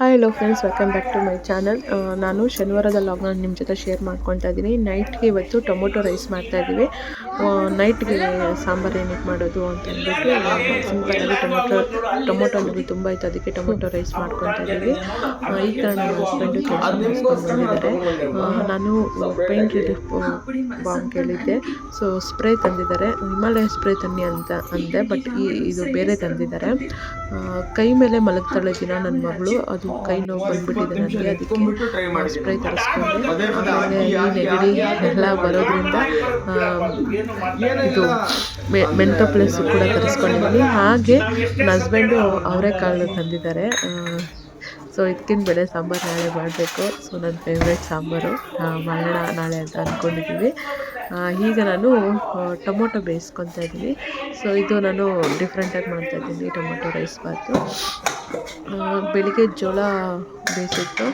Hi hello friends, welcome back to my channel. ನಾನು ಶನಿವಾರದ ಲಾಗ್ನ ನಿಮ್ಮ ಜೊತೆ ಶೇರ್ ಮಾಡ್ಕೊತಾ ಇದ್ದೀನಿ. ನೈಟ್ಗೆ ಇವತ್ತು ಟೊಮೊಟೊ ರೈಸ್ ಮಾಡ್ತಾ ಇದ್ದೀವಿ. ನೈಟ್ಗೆ ಸಾಂಬಾರು ಏನಕ್ಕೆ ಮಾಡೋದು ಅಂತ ಅಂದ್ಬಿಟ್ಟು ಸಿಂಪಲ್ಲಾಗಿ ಟೊಮೊಟೊ ನಮಗೆ ತುಂಬ ಇತ್ತು, ಅದಕ್ಕೆ ಟೊಮೊಟೊ ರೈಸ್ ಮಾಡ್ಕೊತಾ ಇದ್ದೀವಿ. ಈಗ ನನ್ನ ಹಸ್ಬೆಂಡು ಕೆಲಸ ಮುಗಿಸ್ಕೊಂಡು ಬಂದಿದ್ದಾರೆ. ನಾನು ಪೇನ್ ರಿಲೀಫ್ ಬಾಂಬ್ ಕೇಳಿದ್ದೆ, ಸೊ ಸ್ಪ್ರೇ ತಂದಿದ್ದಾರೆ. ಹಿಮಾಲಯ ಸ್ಪ್ರೇ ತನ್ನಿ ಅಂತ ಅಂದೆ, ಬಟ್ ಇದು ಬೇರೆ ತಂದಿದ್ದಾರೆ. ಕೈ ಮೇಲೆ ಮಲಗ್ತಾಳೆ ದಿನ ನನ್ನ ಮಗಳು, ಅದು ಕೈ ನೋವು ಬಂದ್ಬಿಟ್ಟಿದೆ ನನಗೆ, ಅದಕ್ಕೆ ಸ್ಪ್ರೇ ತರಿಸ್ಕೊಂಡೆ. ಆಮೇಲೆ ಈ ನೆಗಡಿ ಎಲ್ಲ ಬರೋದ್ರಿಂದ ಇದು ಮೆಂಟೋ ಪ್ಲಸ್ ಕೂಡ ತರಿಸ್ಕೊಂಡಿದ್ದೀನಿ. ಹಾಗೆ ನನ್ನ ಹಸ್ಬೆಂಡು ಅವರೆಕಾಳು ತಂದಿದ್ದಾರೆ. ಸೊ ಇದಕ್ಕಿಂತ ಬೆಳೆ ಸಾಂಬಾರು ನಾಳೆ ಮಾಡಬೇಕು. ಸೊ ನನ್ನ ಫೇವ್ರೇಟ್ ಸಾಂಬಾರು ಮಾಡೋಣ ನಾಳೆ ಅಂತ ಅಂದ್ಕೊಂಡಿದ್ದೀವಿ. ಈಗ ನಾನು ಟೊಮೊಟೊ ಬೇಯಿಸ್ಕೊತಾ ಇದ್ದೀನಿ. ಸೊ ಇದು ನಾನು ಡಿಫ್ರೆಂಟಾಗಿ ಮಾಡ್ತಾಯಿದ್ದೀನಿ ಟೊಮೊಟೊ ರೈಸ್ ಬಾತು. ಬೆಳಿಗ್ಗೆ ಜೋಳ ಬೇಯಿಸಿತ್ತು,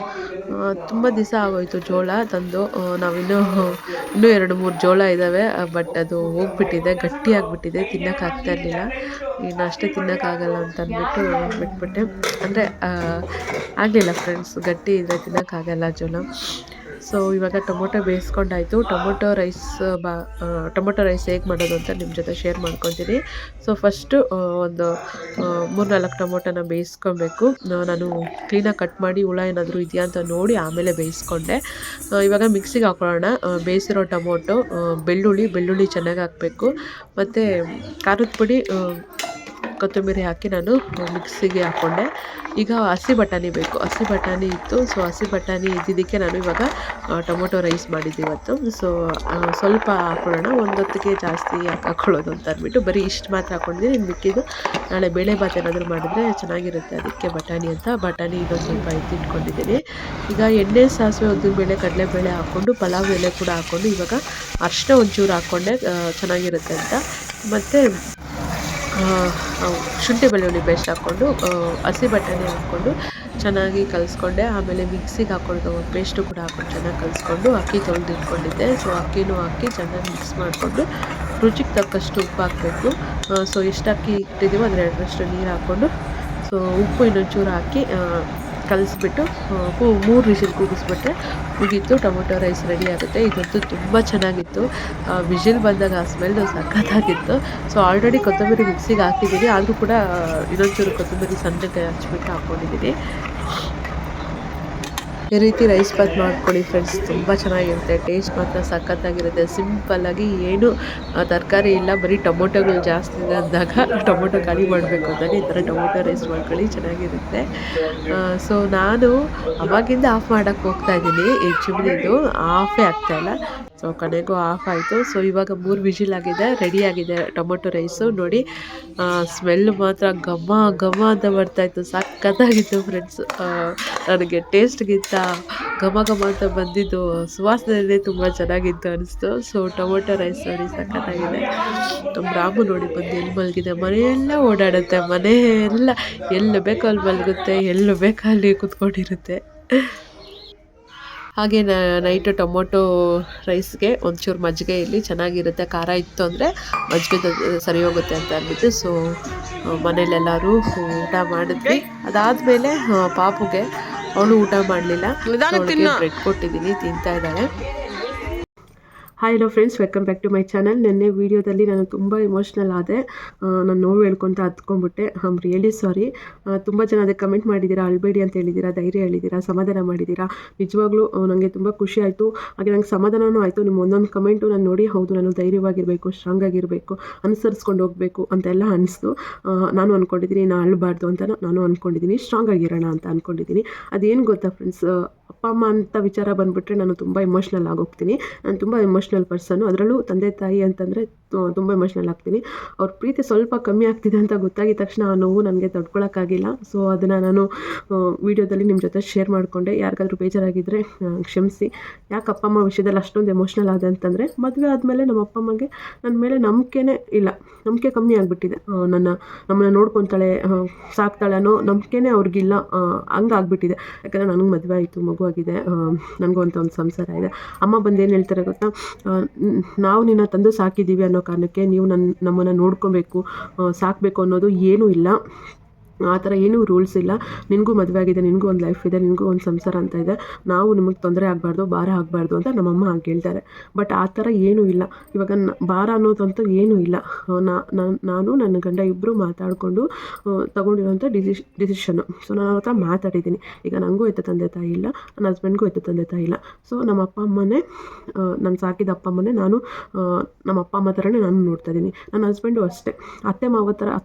ತುಂಬ ದಿವಸ ಆಗೋಯಿತು ಜೋಳ ತಂದು. ನಾವಿನ್ನೂ 2-3 ಜೋಳ ಇದ್ದಾವೆ, ಬಟ್ ಅದು ಹೋಗ್ಬಿಟ್ಟಿದೆ, ಗಟ್ಟಿಯಾಗಿಬಿಟ್ಟಿದೆ, ತಿನ್ನೋಕ್ಕಾಗ್ತಾ ಇರಲಿಲ್ಲ. ಇನ್ನು ಅಷ್ಟೇ ತಿನ್ನೋಕ್ಕಾಗಲ್ಲ ಅಂತ ಅಂದ್ಬಿಟ್ಟು ಬಿಟ್ಬಿಟ್ಟೆ. ಅಂದರೆ ಆಗಲಿಲ್ಲ ಫ್ರೆಂಡ್ಸ್, ಗಟ್ಟಿ ಇದ್ದರೆ ತಿನ್ನೋಕ್ಕಾಗಲ್ಲ ಜೋಳ. ಸೊ ಇವಾಗ ಟೊಮೊಟೊ ಬೇಯಿಸ್ಕೊಂಡಾಯಿತು. ಟೊಮೊಟೊ ರೈಸ್ ಹೇಗೆ ಮಾಡೋದು ಅಂತ ನಿಮ್ಮ ಜೊತೆ ಶೇರ್ ಮಾಡ್ಕೊತೀನಿ. ಸೊ ಫಸ್ಟು ಒಂದು 3-4 ಟೊಮೊಟೊನ ಬೇಯಿಸ್ಕೊಬೇಕು. ನಾನು ಕ್ಲೀನಾಗಿ ಕಟ್ ಮಾಡಿ ಹುಳ ಏನಾದರೂ ಇದೆಯಾ ಅಂತ ನೋಡಿ ಆಮೇಲೆ ಬೇಯಿಸ್ಕೊಂಡೆ. ಇವಾಗ ಮಿಕ್ಸಿಗೆ ಹಾಕೊಳ್ಳೋಣ. ಬೇಯಿಸಿರೋ ಟೊಮೊಟೊ, ಬೆಳ್ಳುಳ್ಳಿ ಚೆನ್ನಾಗಿ ಹಾಕಬೇಕು, ಮತ್ತು ಖಾರದ ಪುಡಿ, ಕೊತ್ತಂಬರಿ ಹಾಕಿ ನಾನು ಮಿಕ್ಸಿಗೆ ಹಾಕ್ಕೊಂಡೆ. ಈಗ ಹಸಿ ಬಟಾಣಿ ಬೇಕು, ಹಸಿ ಬಟಾಣಿ ಇತ್ತು. ಸೊ ಹಸಿ ಬಟಾಣಿ ಇದ್ದಿದ್ದಕ್ಕೆ ನಾನು ಇವಾಗ ಟೊಮೊಟೊ ರೈಸ್ ಮಾಡಿದ್ದೆ ಇವತ್ತು. ಸೊ ಸ್ವಲ್ಪ ಹಾಕೊಳ್ಳೋಣ, ಒಂದೊತ್ತಿಗೆ ಜಾಸ್ತಿ ಯಾಕೆ ಹಾಕ್ಕೊಳ್ಳೋದು ಅಂತ ಅಂದ್ಬಿಟ್ಟು ಬರೀ ಇಷ್ಟು ಮಾತ್ರ ಹಾಕ್ಕೊಂಡಿದ್ದೀನಿ. ಇನ್ನು ಮಿಕ್ಕಿದ್ದು ನಾಳೆ ಬೇಳೆ ಭಾತ್ ಏನಾದರೂ ಮಾಡಿದ್ರೆ ಚೆನ್ನಾಗಿರುತ್ತೆ, ಅದಕ್ಕೆ ಬಟಾಣಿ ಇದೊಂದು ಸ್ವಲ್ಪ ಎತ್ತಿಟ್ಕೊಂಡಿದ್ದೀನಿ. ಈಗ ಎಣ್ಣೆ, ಸಾಸಿವೆ, ಉದ್ದಿನಬೇಳೆ, ಕಡಲೆಬೇಳೆ ಹಾಕ್ಕೊಂಡು ಪಲಾವ್ ಎಲೆ ಕೂಡ ಹಾಕ್ಕೊಂಡು ಇವಾಗ ಅರಿಶಿನ ಒಂಚೂರು ಹಾಕ್ಕೊಂಡೆ ಚೆನ್ನಾಗಿರುತ್ತೆ ಅಂತ. ಮತ್ತು ಶುಂಠಿ ಬೆಳ್ಳುಳ್ಳಿ ಪೇಸ್ಟ್ ಹಾಕ್ಕೊಂಡು ಹಸಿ ಬಟಾಣಿ ಹಾಕ್ಕೊಂಡು ಚೆನ್ನಾಗಿ ಕಲಿಸ್ಕೊಂಡೆ. ಆಮೇಲೆ ಮಿಕ್ಸಿಗೆ ಹಾಕ್ಕೊಂಡು ಪೇಸ್ಟು ಕೂಡ ಹಾಕ್ಕೊಂಡು ಚೆನ್ನಾಗಿ ಕಲಿಸ್ಕೊಂಡು ಅಕ್ಕಿ ತೊಳೆದಿಟ್ಕೊಂಡಿದ್ದೆ. ಸೊ ಅಕ್ಕಿನೂ ಹಾಕಿ ಚೆನ್ನಾಗಿ ಮಿಕ್ಸ್ ಮಾಡಿಕೊಂಡು ರುಚಿಗೆ ತಕ್ಕಷ್ಟು ಉಪ್ಪು ಹಾಕಬೇಕು. ಸೊ ಎಷ್ಟು ಅಕ್ಕಿ ಇಟ್ಟಿದ್ದೀವೋ ಅದರ 2ರಷ್ಟು ನೀರು ಹಾಕ್ಕೊಂಡು, ಸೊ ಉಪ್ಪು ಇನ್ನೊಂಚೂರು ಹಾಕಿ ಕಲಿಸ್ಬಿಟ್ಟು 3 ವಿಷಲ್ ಕೂಗಿಸ್ಬಿಟ್ರೆ ಮುಗೀತು, ಟೊಮೊಟೊ ರೈಸ್ ರೆಡಿ ಆಗುತ್ತೆ. ಇದಂತೂ ತುಂಬ ಚೆನ್ನಾಗಿತ್ತು. ವಿಷಲ್ ಬಂದಾಗ ಆ ಸ್ಮೆಲ್ಲು ಸಖತ್ತಾಗಿತ್ತು. ಸೊ ಆಲ್ರೆಡಿ ಕೊತ್ತಂಬರಿ ಮಿಕ್ಸಿಗೆ ಹಾಕಿದ್ದೀನಿ, ಆದರೂ ಕೂಡ ಇನ್ನೊಂಚೂರು ಕೊತ್ತಂಬರಿ ಸಣ್ಣಗೆ ಹಚ್ಬಿಟ್ಟು ಹಾಕ್ಕೊಂಡಿದ್ದೀನಿ. ಈ ರೀತಿ ರೈಸ್ ಬಾತ್ ಮಾಡ್ಕೊಳ್ಳಿ ಫ್ರೆಂಡ್ಸ್, ತುಂಬ ಚೆನ್ನಾಗಿರುತ್ತೆ, ಟೇಸ್ಟ್ ಮಾತ್ರ ಸಖತ್ತಾಗಿರುತ್ತೆ. ಸಿಂಪಲ್ಲಾಗಿ ಏನು ತರಕಾರಿ ಇಲ್ಲ, ಬರೀ ಟೊಮೊಟೊಗಳು ಜಾಸ್ತಿ ಅಂದಾಗ ಟೊಮೊಟೊ ಖಾಲಿ ಮಾಡಬೇಕು ಅಂದಾಗ ಈ ಥರ ಟೊಮೊಟೊ ರೈಸ್ ಮಾಡ್ಕೊಳ್ಳಿ, ಚೆನ್ನಾಗಿರುತ್ತೆ. ಸೊ ನಾನು ಅವಾಗಿಂದ ಆಫ್ ಮಾಡೋಕ್ಕೆ ಹೋಗ್ತಾಯಿದ್ದೀನಿ, ಈ ಚಿಮ್ನಿದು ಆಫೇ ಆಗ್ತಾಯಿಲ್ಲ. ಸೊ ಕೊನೆಗೂ ಆಫ್ ಆಯಿತು. ಸೊ ಇವಾಗ 3 ವಿಷಲ್ ಆಗಿದೆ, ರೆಡಿಯಾಗಿದೆ ಟೊಮೊಟೊ ರೈಸು. ನೋಡಿ ಸ್ಮೆಲ್ಲು ಮಾತ್ರ ಘಮ ಘಮ ಅಂತ ಬರ್ತಾಯಿತ್ತು, ಸಖತ್ತಾಗಿತ್ತು ಫ್ರೆಂಡ್ಸ್. ನನಗೆ ಟೇಸ್ಟ್ಗಿಂತ ಘಮ ಘಮ ಅಂತ ಬಂದಿದ್ದು ಸುವಾಸನೆ ತುಂಬ ಚೆನ್ನಾಗಿತ್ತು ಅನಿಸ್ತು. ಸೊ ಟೊಮೊಟೊ ರೈಸ್ ನೋಡಿ ಸಖತ್ತಾಗಿದೆ. ನಮ್ಮ ರಾಮು ನೋಡಿ ಬಂದು ಎಲ್ಲಿ ಮಲಗಿದೆ, ಮನೆಯೆಲ್ಲ ಓಡಾಡುತ್ತೆ, ಮನೆಯೆಲ್ಲ ಎಲ್ಲಿ ಬೇಕೋ ಅಲ್ಲಿ ಮಲಗುತ್ತೆ, ಎಲ್ಲಿ ಬೇಕೋ ಅಲ್ಲಿ ಕೂತ್ಕೊಂಡಿರುತ್ತೆ. ಹಾಗೆ ನೈಟು ಟೊಮೊಟೊ ರೈಸ್ಗೆ ಒಂಚೂರು ಮಜ್ಜಿಗೆ ಇರಲಿ, ಚೆನ್ನಾಗಿರುತ್ತೆ. ಖಾರ ಇತ್ತು ಅಂದರೆ ಮಜ್ಜಿಗೆ ಸರಿ ಹೋಗುತ್ತೆ ಅಂತ ಅಂದ್ಬಿಟ್ಟು ಸೊ ಮನೇಲೆಲ್ಲರೂ ಊಟ ಮಾಡಿದ್ವಿ. ಅದಾದಮೇಲೆ ಪಾಪುಗೆ, ಅವಳು ಊಟ ಮಾಡಲಿಲ್ಲ, ಬ್ರೆಡ್ ಕೊಟ್ಟಿದ್ದೀನಿ, ತಿಂತಾ ಇದ್ದಾಳೆ. Hi hello friends, welcome back to my channel. ನೆನ್ನೆ ವೀಡಿಯೋದಲ್ಲಿ ನಾನು ತುಂಬ ಇಮೋಷ್ನಲ್ ಆದೆ, ನಾನು ನೋವು ಹೇಳ್ಕೊತ ಹತ್ಕೊಂಡ್ಬಿಟ್ಟೆ. Really sorry. ತುಂಬ ಜನ ಅದಕ್ಕೆ ಕಮೆಂಟ್ ಮಾಡಿದ್ದೀರಾ, ಅಳಬೇಡಿ ಅಂತ ಹೇಳಿದ್ದೀರಾ, ಧೈರ್ಯ ಹೇಳಿದ್ದೀರಾ, ಸಮಾಧಾನ ಮಾಡಿದ್ದೀರಾ. ನಿಜವಾಗ್ಲೂ ನನಗೆ ತುಂಬ ಖುಷಿ ಆಯಿತು, ಹಾಗೆ ನಂಗೆ ಸಮಾಧಾನವೂ ಆಯಿತು. ನಿಮ್ಮ ಒಂದೊಂದು ಕಮೆಂಟು ನಾನು ನೋಡಿ, ಹೌದು ನಾನು ಧೈರ್ಯವಾಗಿರಬೇಕು, ಸ್ಟ್ರಾಂಗ್ ಆಗಿರಬೇಕು, ಅನುಸರಿಸ್ಕೊಂಡು ಹೋಗಬೇಕು ಅಂತೆಲ್ಲ ಅನಿಸ್ತು. ನಾನು ಅಂದ್ಕೊಂಡಿದ್ದೀನಿ ನಾನು ಅಳಬಾರ್ದು ಅಂತ, ನಾನು ಅಂದ್ಕೊಂಡಿದ್ದೀನಿ ಸ್ಟ್ರಾಂಗ್ ಆಗಿರೋಣ ಅಂತ ಅಂದ್ಕೊಂಡಿದ್ದೀನಿ. ಅದೇನು ಗೊತ್ತಾ ಫ್ರೆಂಡ್ಸ್, ಅಪ್ಪ ಅಮ್ಮ ಅಂತ ವಿಚಾರ ಬಂದುಬಿಟ್ರೆ ನಾನು ತುಂಬ ಇಮೋಷ್ನಲ್ ಆಗೋಗ್ತೀನಿ. ನಾನು ತುಂಬ ಇಮೋಷ್ನಲ್ ಪರ್ಸನ್ನು, ಅದರಲ್ಲೂ ತಂದೆ ತಾಯಿ ಅಂತಂದರೆ ತುಂಬ ಇಮೋಷ್ನಲ್ ಆಗ್ತೀನಿ. ಅವ್ರ ಪ್ರೀತಿ ಸ್ವಲ್ಪ ಕಮ್ಮಿ ಆಗ್ತಿದೆ ಅಂತ ಗೊತ್ತಾಗಿದ ತಕ್ಷಣ ಆ ನೋವು ನನಗೆ ತಡ್ಕೊಳಕ್ಕಾಗಿಲ್ಲ. ಸೊ ಅದನ್ನು ನಾನು ವೀಡಿಯೋದಲ್ಲಿ ನಿಮ್ಮ ಜೊತೆ ಶೇರ್ ಮಾಡಿಕೊಂಡೆ. ಯಾರಿಗಾದ್ರೂ ಬೇಜಾರಾಗಿದ್ದರೆ ಕ್ಷಮಿಸಿ. ಯಾಕೆ ಅಪ್ಪ ಅಮ್ಮ ವಿಷಯದಲ್ಲಿ ಅಷ್ಟೊಂದು ಎಮೋಷ್ನಲ್ ಆದೆ ಅಂತಂದರೆ, ಮದುವೆ ಆದಮೇಲೆ ನಮ್ಮ ಅಪ್ಪ ಅಮ್ಮಗೆ ನನ್ನ ಮೇಲೆ ನಂಬಿಕೆನೇ ಇಲ್ಲ, ನಂಬಿಕೆ ಕಮ್ಮಿ ಆಗಿಬಿಟ್ಟಿದೆ. ನಮ್ಮನ್ನು ನೋಡ್ಕೊತಾಳೆ, ಸಾಕ್ತಾಳೆ ಅನ್ನೋ ನಂಬಿಕೆನೇ ಅವ್ರಿಗಿಲ್ಲ, ಹಂಗಾಗ್ಬಿಟ್ಟಿದೆ. ಯಾಕಂದರೆ ನನಗೆ ಮದುವೆ ಆಯಿತು, ಮಗು ಆಗಿದೆ, ನನಗೂ ಅಂತ ಒಂದು ಸಂಸಾರ ಇದೆ. ಅಮ್ಮ ಬಂದು ಏನು ಹೇಳ್ತಾರೆ ಗೊತ್ತಾ, ನಾವು ನಿನ್ನ ತಂದು ಸಾಕಿದ್ದೀವಿ ಅನ್ನೋ ಕಾರಣಕ್ಕೆ ನೀವು ನಮ್ಮನ್ನು ನೋಡ್ಕೊಬೇಕು, ಸಾಕಬೇಕು ಅನ್ನೋದು ಏನೂ ಇಲ್ಲ. ಆ ಥರ ಏನೂ ರೂಲ್ಸ್ ಇಲ್ಲ. ನಿನಗೂ ಮದುವೆ ಆಗಿದೆ, ನಿನಗೂ ಒಂದು ಲೈಫ್ ಇದೆ, ನಿನಗೂ ಒಂದು ಸಂಸಾರ ಅಂತ ಇದೆ, ನಾವು ನಿಮಗೆ ತೊಂದರೆ ಆಗಬಾರ್ದು, ಭಾರ ಆಗಬಾರ್ದು ಅಂತ ನಮ್ಮಮ್ಮ ಹಾಗೆ ಹೇಳ್ತಾರೆ. ಬಟ್ ಆ ಥರ ಏನೂ ಇಲ್ಲ. ಇವಾಗ ಭಾರ ಅನ್ನೋದಂತೂ ಏನೂ ಇಲ್ಲ. ನಾನು ನನ್ನ ಗಂಡ ಇಬ್ಬರು ಮಾತಾಡಿಕೊಂಡು ತೊಗೊಂಡಿರೋಂಥ ಡಿಸಿಷನ್ನು. ಸೊ ನಾನು ಅವ್ರ ಹತ್ರ ಮಾತಾಡಿದ್ದೀನಿ. ಈಗ ನನಗೂ ಎತ್ತ ತಂದೆ ತಾಯಿ ಇಲ್ಲ, ನನ್ನ ಹಸ್ಬೆಂಡ್ಗೂ ಎತ್ತ ತಂದೆ ತಾಯಿ ಇಲ್ಲ. ಸೊ ನಮ್ಮ ಅಪ್ಪ ಅಮ್ಮನೇ, ನಾನು ಸಾಕಿದ ಅಪ್ಪ ಅಮ್ಮನೇ ನಾನು ನಮ್ಮ ಅಪ್ಪ ಅಮ್ಮ ಥರನೇ ನಾನು ನೋಡ್ತಾ ಇದ್ದೀನಿ. ನನ್ನ ಹಸ್ಬೆಂಡು ಅಷ್ಟೇ. ಅತ್ತೆ ಮಾವ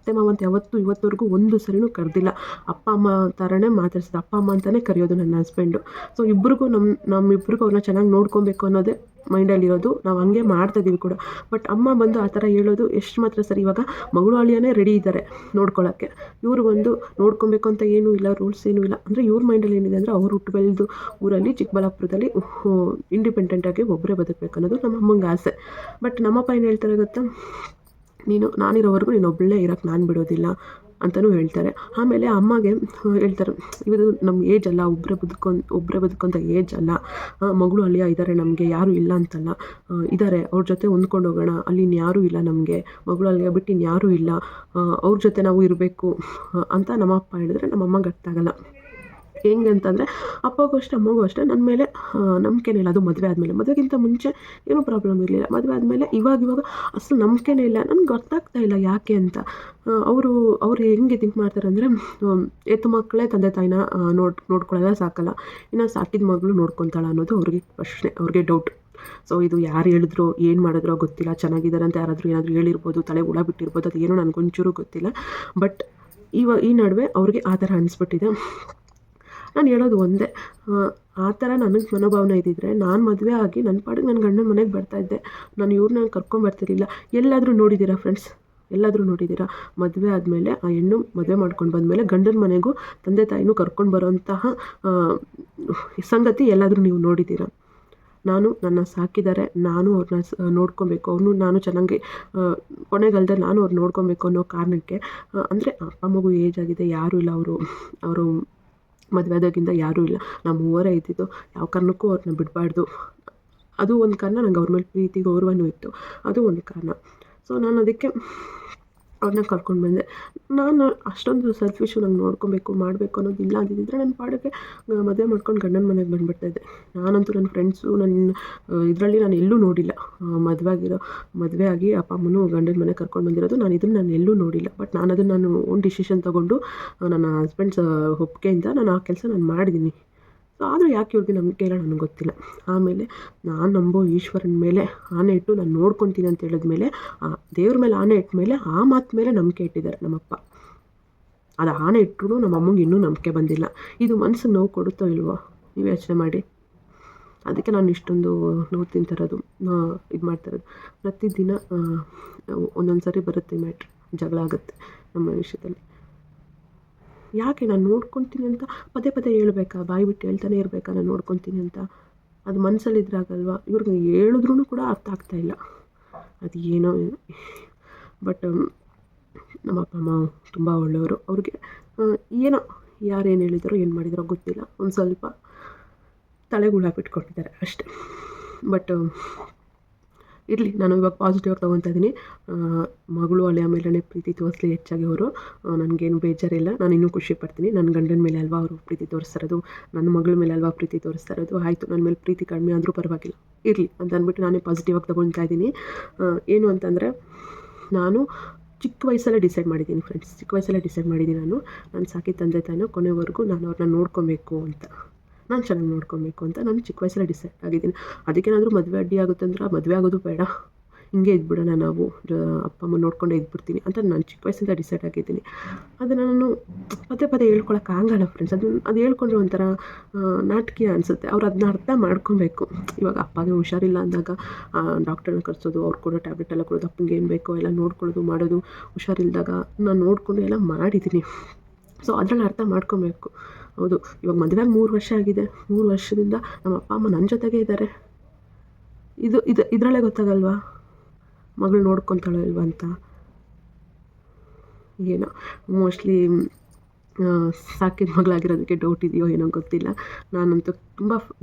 ಅಂತ ಯಾವತ್ತೂ ಇವತ್ತವರೆಗೂ ಒಂದು ಸರಿನೂ ಕರೆದಿಲ್ಲ. ಅಪ್ಪ ಅಮ್ಮ ಥರನೇ ಮಾತಾಡ್ಸಿದ್ದು, ಅಪ್ಪ ಅಮ್ಮ ಅಂತಲೇ ಕರೆಯೋದು ನನ್ನ ಹಸ್ಬೆಂಡು. ಸೊ ಇಬ್ರಿಗೂ ನಮ್ಮಿಬ್ರಿಗೂ ಅವ್ರನ್ನ ಚೆನ್ನಾಗಿ ನೋಡ್ಕೊಬೇಕು ಅನ್ನೋದೇ ಮೈಂಡಲ್ಲಿರೋದು. ನಾವು ಹಂಗೆ ಮಾಡ್ತಾಯಿದ್ದೀವಿ ಕೂಡ. ಬಟ್ ಅಮ್ಮ ಬಂದು ಆ ಥರ ಹೇಳೋದು ಎಷ್ಟು ಮಾತ್ರ ಸರಿ. ಇವಾಗ ಮಗಳು ಅಳಿಯನೇ ರೆಡಿ ಇದ್ದಾರೆ ನೋಡ್ಕೊಳ್ಳೋಕ್ಕೆ. ಇವರು ಬಂದು ನೋಡ್ಕೊಬೇಕು ಅಂತ ಏನೂ ಇಲ್ಲ, ರೂಲ್ಸ್ ಏನೂ ಇಲ್ಲ. ಅಂದರೆ ಇವ್ರ ಮೈಂಡಲ್ಲಿ ಏನಿದೆ ಅಂದರೆ ಅವ್ರು ಹುಟ್ಟು ಬೆಳೆದು ಊರಲ್ಲಿ ಚಿಕ್ಕಬಳ್ಳಾಪುರದಲ್ಲಿ ಇಂಡಿಪೆಂಡೆಂಟಾಗಿ ಒಬ್ಬರೇ ಬದುಕಬೇಕು ಅನ್ನೋದು ನಮ್ಮ ಅಮ್ಮಂಗೆ ಆಸೆ. ಬಟ್ ನಮ್ಮಪ್ಪ ಏನು ಹೇಳ್ತಾರೆ ಗೊತ್ತಾ, ನಾನಿರೋವರೆಗೂ ಒಬ್ಬಳೇ ಇರೋಕ್ಕೆ ನಾನು ಬಿಡೋದಿಲ್ಲ ಅಂತಲೂ ಹೇಳ್ತಾರೆ. ಆಮೇಲೆ ಅಮ್ಮಗೆ ಹೇಳ್ತಾರೆ, ಇದು ನಮ್ಮ ಏಜ್ ಅಲ್ಲ, ಒಬ್ಬರೇ ಬದುಕೊಂತ ಏಜ್ ಅಲ್ಲ, ಮಗಳು ಅಳಿಯ ಇದ್ದಾರೆ, ನಮಗೆ ಯಾರೂ ಇಲ್ಲ ಅಂತಲ್ಲ, ಇದ್ದಾರೆ, ಅವ್ರ ಜೊತೆ ಹೊಂದ್ಕೊಂಡು ಹೋಗೋಣ, ಅಲ್ಲಿ ಇನ್ಯಾರೂ ಇಲ್ಲ ನಮಗೆ, ಮಗಳು ಅಳಿಯ ಬಿಟ್ಟು ಇನ್ಯಾರೂ ಇಲ್ಲ, ಅವ್ರ ಜೊತೆ ನಾವು ಇರಬೇಕು ಅಂತ ನಮ್ಮಪ್ಪ ಹೇಳಿದ್ರೆ ನಮ್ಮಮ್ಮಗೆ ಅರ್ಥ ಆಗಲ್ಲ. ಹೆಂಗೆ ಅಂತಂದರೆ ಅಪ್ಪಗೂ ಅಷ್ಟೇ ಅಮ್ಮಗೂ ಅಷ್ಟೇ ನನ್ನ ಮೇಲೆ ನಂಬಿಕೆನೇ ಇಲ್ಲ. ಅದು ಮದುವೆ ಆದಮೇಲೆ. ಮದುವೆಗಿಂತ ಮುಂಚೆ ಏನೂ ಪ್ರಾಬ್ಲಮ್ ಇರಲಿಲ್ಲ. ಮದುವೆ ಆದಮೇಲೆ ಇವಾಗ ಅಸಲು ನಂಬಿಕೆನೇ ಇಲ್ಲ. ನನಗೆ ಗೊತ್ತಾಗ್ತಾ ಇಲ್ಲ ಯಾಕೆ ಅಂತ. ಅವರು ಹೆಂಗೆ ಥಿಂಕ್ ಮಾಡ್ತಾರೆ ಅಂದರೆ, ಎತ್ತು ಮಕ್ಕಳೇ ತಂದೆ ತಾಯಿನ ನೋಡ್ಕೊಳ್ಳೋದೇ ಸಾಕಲ್ಲ, ಇನ್ನು ಸಾಕಿದ ಮಗಳು ನೋಡ್ಕೊತಾಳ ಅನ್ನೋದು ಅವ್ರಿಗೆ ಪ್ರಶ್ನೆ, ಅವ್ರಿಗೆ ಡೌಟ್. ಸೊ ಇದು ಯಾರು ಹೇಳಿದ್ರು, ಏನು ಮಾಡಿದ್ರೋ ಗೊತ್ತಿಲ್ಲ. ಚೆನ್ನಾಗಿದ್ದಾರೆ ಅಂತ ಯಾರಾದರೂ ಏನಾದರೂ ಹೇಳಿರ್ಬೋದು, ತಲೆ ಹುಳ ಬಿಟ್ಟಿರ್ಬೋದು, ಅದು ಏನೋ ನನಗೊಂಚೂರು ಗೊತ್ತಿಲ್ಲ. ಬಟ್ ಈ ನಡುವೆ ಅವ್ರಿಗೆ ಆ ಥರ ಅನಿಸ್ಬಿಟ್ಟಿದೆ. ನಾನು ಹೇಳೋದು ಒಂದೇ, ಆ ಥರ ನನಗೆ ಮನೋಭಾವನೆ ಇದ್ದಿದ್ರೆ ನಾನು ಮದುವೆ ಆಗಿ ನನ್ನ ಪಾಡಿಗೆ ನನ್ನ ಗಂಡನ ಮನೆಗೆ ಬರ್ತಾಯಿದ್ದೆ. ನಾನು ಇವ್ರನ್ನ ಕರ್ಕೊಂಬರ್ತಿರಲಿಲ್ಲ. ಎಲ್ಲಾದರೂ ನೋಡಿದ್ದೀರಾ ಫ್ರೆಂಡ್ಸ್, ಎಲ್ಲಾದರೂ ನೋಡಿದ್ದೀರಾ ಮದುವೆ ಆದಮೇಲೆ ಆ ಹೆಣ್ಣು ಮದುವೆ ಮಾಡ್ಕೊಂಡು ಬಂದಮೇಲೆ ಗಂಡನ ಮನೆಗೂ ತಂದೆ ತಾಯಿನೂ ಕರ್ಕೊಂಡು ಬರೋಂತಹ ಸಂಗತಿ ಎಲ್ಲಾದರೂ ನೀವು ನೋಡಿದ್ದೀರಾ? ನನ್ನ ಸಾಕಿದ್ದಾರೆ, ನಾನು ಅವ್ರನ್ನ ನೋಡ್ಕೊಬೇಕು, ಅವನು ನಾನು ಚೆನ್ನಾಗಿ ಕೊನೆಗಾಲದಲ್ಲಿ ನಾನು ಅವ್ರು ನೋಡ್ಕೊಬೇಕು ಅನ್ನೋ ಕಾರಣಕ್ಕೆ, ಅಂದರೆ ಅಪ್ಪ ಅಮ್ಮಗೂ ಏಜ್ ಆಗಿದೆ, ಯಾರೂ ಇಲ್ಲ, ಅವರು ಮದುವೆ ಆದಾಗಿಂದ ಯಾರೂ ಇಲ್ಲ, ನಾವು ಮೂವರೇ ಇದ್ದಿದ್ದು. ಯಾವ ಕಾರಣಕ್ಕೂ ಅವ್ರನ್ನ ಬಿಡಬಾರ್ದು. ಅದು ಒಂದು ಕಾರಣ. ನಂಗೆ ಅವ್ರ ಮೇಲೆ ಪ್ರೀತಿ ಗೌರವನೂ ಇತ್ತು, ಅದು ಒಂದು ಕಾರಣ. ಸೊ ನಾನು ಅದಕ್ಕೆ ಅವ್ರನ್ನ ಕರ್ಕೊಂಡು ಬಂದೆ. ನಾನು ಅಷ್ಟೊಂದು ಸೆಲ್ಫಿಶು, ನಂಗೆ ನೋಡ್ಕೊಬೇಕು ಮಾಡಬೇಕು ಅನ್ನೋದು ಇಲ್ಲ ಅಂದಿದ್ದರೆ ನನ್ನ ಪಾಡಿಗೆ ಮದುವೆ ಮಾಡ್ಕೊಂಡು ಗಂಡನ ಮನೆಗೆ ಬಂದುಬಿಡ್ತಾಯಿದ್ದೆ. ನಾನಂತೂ ನನ್ನ ಫ್ರೆಂಡ್ಸು ಇದರಲ್ಲಿ ನಾನು ಎಲ್ಲೂ ನೋಡಿಲ್ಲ. ಮದುವೆ ಆಗಿ ಅಪ್ಪ ಅಮ್ಮನೂ ಗಂಡನ ಮನೆಗೆ ಕರ್ಕೊಂಡು ಬಂದಿರೋದು ನಾನು ಎಲ್ಲೂ ನೋಡಿಲ್ಲ. ಬಟ್ ನಾನು ಓನ್ ಡಿಸಿಷನ್ ತೊಗೊಂಡು ನನ್ನ ಹಸ್ಬೆಂಡ್ಸ್ ಒಪ್ಪಿಗೆಯಿಂದ ನಾನು ಆ ಕೆಲಸ ಮಾಡಿದ್ದೀನಿ. ಸೊ ಆದರೂ ಯಾಕೆ ಇವ್ರಿಗೆ ನಂಬಿಕೆ ಇಲ್ಲ ನನಗೆ ಗೊತ್ತಿಲ್ಲ. ಆಮೇಲೆ ನಾನು ನಂಬೋ ಈಶ್ವರನ ಮೇಲೆ ಆಣೆ ಇಟ್ಟು ನಾನು ನೋಡ್ಕೊತೀನಿ ಅಂತ ಹೇಳಿದ್ಮೇಲೆ, ಆ ದೇವ್ರ ಮೇಲೆ ಆಣೆ ಇಟ್ಟ ಮೇಲೆ, ಆ ಮಾತು ಮೇಲೆ ನಂಬಿಕೆ ಇಟ್ಟಿದ್ದಾರೆ ನಮ್ಮಪ್ಪ. ಅದು ಆಣೆ ಇಟ್ಟರು ನಮ್ಮ ಅಮ್ಮಂಗೆ ಇನ್ನೂ ನಂಬಿಕೆ ಬಂದಿಲ್ಲ. ಇದು ಮನಸ್ಸಿಗೆ ನೋವು ಕೊಡುತ್ತೋ ಇಲ್ವೋ ನೀವು ಯೋಚನೆ ಮಾಡಿ. ಅದಕ್ಕೆ ನಾನು ಇಷ್ಟೊಂದು ನೋವು ತಿಂತಿರೋದು, ಇದು ಮಾಡ್ತಿರೋದು. ಪ್ರತಿದಿನ ಒಂದೊಂದು ಸರಿ ಬರುತ್ತೆ ಮ್ಯಾಟ್ರ್, ಜಗಳ ಆಗುತ್ತೆ ನಮ್ಮ ವಿಷಯದಲ್ಲಿ. ಯಾಕೆ ನಾನು ನೋಡ್ಕೊತೀನಿ ಅಂತ ಪದೇ ಹೇಳ್ಬೇಕಾ? ಬಾಯಿ ಬಿಟ್ಟು ಹೇಳ್ತಾನೆ ಇರಬೇಕಾ ನಾನು ನೋಡ್ಕೊತೀನಿ ಅಂತ? ಅದು ಮನಸ್ಸಲ್ಲಿದ್ರಾಗಲ್ವ. ಇವ್ರಿಗೆ ಹೇಳಿದ್ರೂ ಕೂಡ ಅರ್ಥ ಆಗ್ತಾಯಿಲ್ಲ, ಅದು ಏನೋ. ಬಟ್ ನಮ್ಮ ಅಪ್ಪ ಅಮ್ಮ ತುಂಬ ಒಳ್ಳೆಯವರು. ಅವ್ರಿಗೆ ಏನೋ ಯಾರೇನು ಹೇಳಿದಾರೋ ಏನು ಮಾಡಿದಾರೋ ಗೊತ್ತಿಲ್ಲ, ಒಂದು ಸ್ವಲ್ಪ ತಲೆಗುಳ ಬಿಟ್ಕೊಟ್ಟಿದ್ದಾರೆ ಅಷ್ಟೆ. ಬಟ್ ಇರಲಿ, ನಾನು ಇವಾಗ ಪಾಸಿಟಿವ್ ಆಗಿ ತೊಗೊತಾ ಇದ್ದೀನಿ. ಮಗಳು ಅಳಿಯ ಮೇಲೇ ಪ್ರೀತಿ ತೋರಿಸ್ಲಿ ಹೆಚ್ಚಾಗಿ ಅವರು, ನನಗೇನು ಬೇಜಾರಿಲ್ಲ. ನಾನು ಇನ್ನೂ ಖುಷಿ ಪಡ್ತೀನಿ. ನನ್ನ ಗಂಡನ ಮೇಲೆ ಅಲ್ವಾ ಅವರು ಪ್ರೀತಿ ತೋರಿಸ್ತಾರದು, ನನ್ನ ಮಗಳ ಮೇಲೆ ಅಲ್ವಾ ಪ್ರೀತಿ ತೋರಿಸ್ತಾ ಇರೋದು. ಆಯಿತು, ನನ್ನ ಮೇಲೆ ಪ್ರೀತಿ ಕಡಿಮೆ ಆದರೂ ಪರವಾಗಿಲ್ಲ, ಇರಲಿ ಅಂತ ಅಂದ್ಬಿಟ್ಟು ನಾನೇ ಪಾಸಿಟಿವ್ ಆಗಿ ತೊಗೊಳ್ತಾ ಇದ್ದೀನಿ. ಏನು ಅಂತಂದರೆ, ನಾನು ಚಿಕ್ಕ ವಯಸ್ಸಲ್ಲೇ ಡಿಸೈಡ್ ಮಾಡಿದ್ದೀನಿ ಫ್ರೆಂಡ್ಸ್. ನಾನು ಸಾಕಿ ತಂದೆ ತಾಯಿನ ಕೊನೆವರೆಗೂ ನಾನು ಅವ್ರನ್ನ ನೋಡ್ಕೊಬೇಕು ಅಂತ, ನಾನು ಚೆನ್ನಾಗಿ ನೋಡ್ಕೊಬೇಕು ಅಂತ ನಾನು ಚಿಕ್ಕ ವಯಸ್ಸಲ್ಲೇ ಡಿಸೈಡ್ ಆಗಿದ್ದೀನಿ. ಅದಕ್ಕೇನಾದರೂ ಮದುವೆ ಅಡ್ಡಿ ಆಗುತ್ತೆ ಅಂದ್ರೆ ಮದುವೆ ಆಗೋದು ಬೇಡ, ಹಿಂಗೆ ಇದ್ಬಿಡೋಣ, ನಾವು ಅಪ್ಪ ಅಮ್ಮ ನೋಡ್ಕೊಂಡೇ ಇದ್ಬಿಡ್ತೀನಿ ಅಂತ ನಾನು ಚಿಕ್ಕ ವಯಸ್ಸಿಂದ ಡಿಸೈಡ್ ಆಗಿದ್ದೀನಿ. ಅದನ್ನು ನಾನು ಪದೇ ಹೇಳ್ಕೊಳಕ್ಕಾಗಲ್ಲ ಫ್ರೆಂಡ್ಸ್. ಅದು ಹೇಳ್ಕೊಂಡ್ರೆ ಒಂಥರ ನಾಟಕೀಯ ಅನಿಸುತ್ತೆ. ಅವ್ರು ಅದನ್ನ ಅರ್ಥ ಮಾಡ್ಕೊಬೇಕು. ಇವಾಗ ಅಪ್ಪಗೆ ಹುಷಾರಿಲ್ಲ ಅಂದಾಗ ಡಾಕ್ಟರ್ನ ಕರೆಸೋದು, ಅವ್ರು ಕೊಡೋ ಟ್ಯಾಬ್ಲೆಟ್ ಎಲ್ಲ ಕೊಡೋದು, ಅಪ್ಪಂಗೆ ಏನು ಬೇಕೋ ಎಲ್ಲ ನೋಡ್ಕೊಳ್ಳೋದು ಮಾಡೋದು. ಹುಷಾರಿಲ್ದಾಗ ನಾನು ನೋಡಿಕೊಂಡು ಎಲ್ಲ ಮಾಡಿದ್ದೀನಿ. ಸೊ ಅದರಲ್ಲಿ ಅರ್ಥ ಮಾಡ್ಕೊಬೇಕು. ಹೌದು, ಇವಾಗ ಮದುವೆಯಾಗಿ 3 ವರ್ಷ ಆಗಿದೆ. 3 ವರ್ಷದಿಂದ ನಮ್ಮ ಅಪ್ಪ ಅಮ್ಮ ನನ್ನ ಜೊತೆಗೇ ಇದ್ದಾರೆ. ಇದರಲ್ಲೇ ಗೊತ್ತಾಗಲ್ವಾ ಮಗಳು ನೋಡ್ಕೊತಾಳೋ ಇಲ್ವ ಅಂತ. ಏನೋ ಮೋಸ್ಟ್ಲಿ ಸಾಕಿದ ಮಗಳಾಗಿರೋದಕ್ಕೆ ಡೌಟ್ ಇದೆಯೋ ಏನೋ ಗೊತ್ತಿಲ್ಲ. ನಾನಂತೂ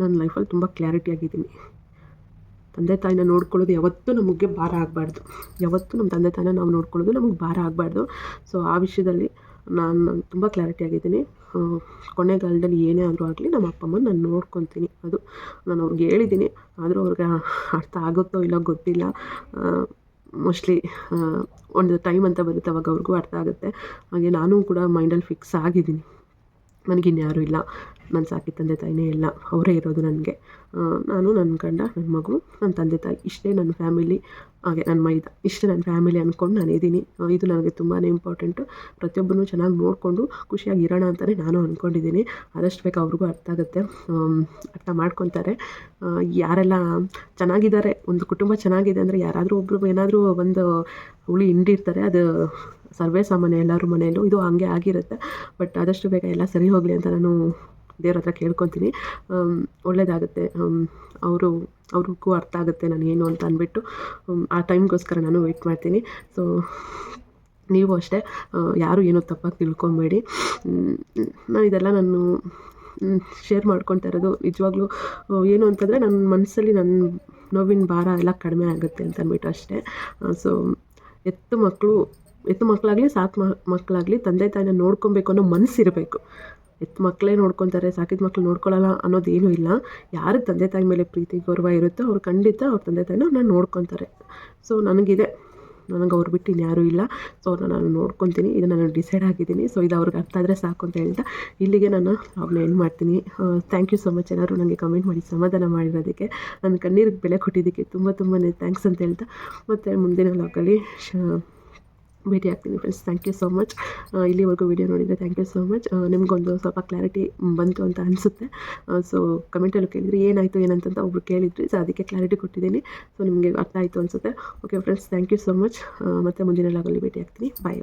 ನನ್ನ ಲೈಫಲ್ಲಿ ತುಂಬ ಕ್ಲಾರಿಟಿ ಆಗಿದ್ದೀನಿ. ತಂದೆ ತಾಯಿನ ನೋಡ್ಕೊಳ್ಳೋದು ಯಾವತ್ತೂ ನಮಗೆ ಭಾರ ಆಗಬಾರ್ದು. ಯಾವತ್ತೂ ನಮ್ಮ ತಂದೆ ತಾಯಿನ ನಾವು ನೋಡ್ಕೊಳ್ಳೋದು ನಮಗೆ ಭಾರ ಆಗಬಾರ್ದು. ಸೊ ಆ ವಿಷಯದಲ್ಲಿ ನಾನು ತುಂಬ ಕ್ಲಾರಿಟಿ ಆಗಿದ್ದೀನಿ. ಕೊನೆಗಾಲದಲ್ಲಿ ಏನೇ ಆದರೂ ಆಗಲಿ ನಮ್ಮ ಅಪ್ಪ ಅಮ್ಮನ ನಾನು ನೋಡ್ಕೊತೀನಿ. ಅದು ನಾನು ಅವ್ರಿಗೆ ಹೇಳಿದ್ದೀನಿ. ಆದರೂ ಅವ್ರಿಗೆ ಅರ್ಥ ಆಗುತ್ತೋ ಇಲ್ಲೋ ಗೊತ್ತಿಲ್ಲ. ಮೋಸ್ಟ್ಲಿ ಒಂದು ಟೈಮ್ ಅಂತ ಬರುತ್ತೆ, ಅವಾಗ ಅವ್ರಿಗೂ ಅರ್ಥ ಆಗುತ್ತೆ. ಹಾಗೆ ನಾನು ಕೂಡ ಮೈಂಡಲ್ಲಿ ಫಿಕ್ಸ್ ಆಗಿದ್ದೀನಿ, ನನಗಿನ್ಯಾರೂ ಇಲ್ಲ, ನನ್ನ ಸಾಕಿ ತಂದೆ ತಾಯಿನೇ ಇಲ್ಲ, ಅವರೇ ಇರೋದು ನನಗೆ. ನಾನು, ನನ್ನ ಗಂಡ, ನನ್ನ ಮಗು, ನನ್ನ ತಂದೆ ತಾಯಿ, ಇಷ್ಟೇ ನನ್ನ ಫ್ಯಾಮಿಲಿ. ಹಾಗೆ ನನ್ನ ಮೈದ, ಇಷ್ಟೇ ನನ್ನ ಫ್ಯಾಮಿಲಿ ಅಂದ್ಕೊಂಡು ನಾನು ಇದ್ದೀನಿ. ಇದು ನನಗೆ ತುಂಬಾ ಇಂಪಾರ್ಟೆಂಟು. ಪ್ರತಿಯೊಬ್ಬರನ್ನು ಚೆನ್ನಾಗಿ ನೋಡಿಕೊಂಡು ಖುಷಿಯಾಗಿ ಇರೋಣ ಅಂತಲೇ ನಾನು ಅಂದ್ಕೊಂಡಿದ್ದೀನಿ. ಆದಷ್ಟು ಬೇಗ ಅವ್ರಿಗೂ ಅರ್ಥ ಆಗುತ್ತೆ, ಅರ್ಥ ಮಾಡ್ಕೊತಾರೆ. ಯಾರೆಲ್ಲ ಚೆನ್ನಾಗಿದ್ದಾರೆ, ಒಂದು ಕುಟುಂಬ ಚೆನ್ನಾಗಿದೆ ಅಂದರೆ ಯಾರಾದರೂ ಒಬ್ಬರು ಏನಾದರೂ ಒಂದು ಹುಳಿ ಹಿಂಡಿರ್ತಾರೆ, ಅದು ಸರ್ವೇ ಸಾಮಾನ್ಯ ಎಲ್ಲರ ಮನೆಯಲ್ಲೂ, ಇದು ಹಂಗೆ ಆಗಿರುತ್ತೆ. ಬಟ್ ಆದಷ್ಟು ಬೇಗ ಎಲ್ಲ ಸರಿ ಹೋಗಲಿ ಅಂತ ನಾನು ದೇವ್ರ ಹತ್ರ ಕೇಳ್ಕೊತೀನಿ. ಒಳ್ಳೆಯದಾಗುತ್ತೆ. ಅವ್ರಿಗೂ ಅರ್ಥ ಆಗುತ್ತೆ ನಾನು ಏನು ಅಂತ ಅಂದ್ಬಿಟ್ಟು ಆ ಟೈಮ್ಗೋಸ್ಕರ ನಾನು ವೆಯ್ಟ್ ಮಾಡ್ತೀನಿ. ಸೊ ನೀವು ಅಷ್ಟೇ, ಯಾರು ಏನೋ ತಪ್ಪಾಗಿ ತಿಳ್ಕೊಬೇಡಿ. ನಾನು ಶೇರ್ ಮಾಡ್ಕೊತಾ ಇರೋದು ನಿಜವಾಗ್ಲೂ ಏನು ಅಂತಂದರೆ, ನನ್ನ ಮನಸ್ಸಲ್ಲಿ ನನ್ನ ನೋವಿನ ಭಾರ ಎಲ್ಲ ಕಡಿಮೆ ಆಗುತ್ತೆ ಅಂತ ಅಂದ್ಬಿಟ್ಟು ಅಷ್ಟೇ. ಸೊ ಹೆತ್ತು ಮಕ್ಕಳಾಗಲಿ ಮಕ್ಕಳಾಗಲಿ ತಂದೆ ತಾಯಿನ ನೋಡ್ಕೊಬೇಕು ಅನ್ನೋ ಮನಸ್ಸಿರಬೇಕು. ಹೆತ್ತು ಮಕ್ಕಳೇ ನೋಡ್ಕೊತಾರೆ, ಸಾಕಿದ ಮಕ್ಳು ನೋಡ್ಕೊಳ್ಳಲ್ಲ ಅನ್ನೋದೇನೂ ಇಲ್ಲ. ಯಾರಿಗೆ ತಂದೆ ತಾಯಿ ಮೇಲೆ ಪ್ರೀತಿ ಗೌರವ ಇರುತ್ತೋ ಅವ್ರು ಖಂಡಿತ ಅವ್ರ ತಂದೆ ತಾಯಿನ ನಾನು ನೋಡ್ಕೊತಾರೆ. ಸೊ ನನಗೆ ಅವ್ರು ಬಿಟ್ಟು ಇನ್ಯಾರೂ ಇಲ್ಲ. ಸೊ ನಾನು ನೋಡ್ಕೊತೀನಿ, ಇದು ನಾನು ಡಿಸೈಡ್ ಆಗಿದ್ದೀನಿ. ಸೊ ಇದು ಅವ್ರಿಗೆ ಅರ್ಥ ಆದರೆ ಸಾಕು ಅಂತ ಹೇಳ್ತಾ ಇಲ್ಲಿಗೆ ನಾನು ಅವ್ರನ್ನ ಎಂಡ್ ಮಾಡ್ತೀನಿ. ಥ್ಯಾಂಕ್ ಯು ಸೊ ಮಚ್ ಎಲ್ಲರೂ ನನಗೆ ಕಮೆಂಟ್ ಮಾಡಿ ಸಮಾಧಾನ ಮಾಡಿರೋದಕ್ಕೆ, ನನ್ನ ಕಣ್ಣೀರಿಗೆ ಬೆಲೆ ಕೊಟ್ಟಿದ್ದಕ್ಕೆ ತುಂಬಾ ಥ್ಯಾಂಕ್ಸ್ ಅಂತ ಹೇಳ್ತಾ, ಮತ್ತು ಮುಂದಿನ ವ್ಲಾಗಲ್ಲಿ ಭೇಟಿ ಆಗ್ತೀನಿ friends. Thank you so much. ಇಲ್ಲಿವರೆಗೂ ವಿಡಿಯೋ ನೋಡಿದರೆ ಥ್ಯಾಂಕ್ ಯು ಸೊ ಮಚ್. ನಿಮಗೊಂದು ಸ್ವಲ್ಪ ಕ್ಲಾರಿಟಿ ಬಂತು ಅಂತ ಅನಿಸುತ್ತೆ. ಸೊ ಕಮೆಂಟಲ್ಲೂ ಕೇಳಿದ್ರಿ ಏನಾಯಿತು ಏನಂತ ಒಬ್ರು ಕೇಳಿದ್ರಿ. ಸೊ ಅದಕ್ಕೆ ಕ್ಲಾರಿಟಿ ಕೊಟ್ಟಿದ್ದೀನಿ. ಸೊ ನಿಮಗೆ ಅರ್ಥ ಆಯಿತು ಅನಿಸುತ್ತೆ. Okay friends, thank you so much. ಮತ್ತು ಮುಂದಿನ ವ್ಲಾಗಲ್ಲಿ ಭೇಟಿ ಆಗ್ತೀನಿ. ಬಾಯ್.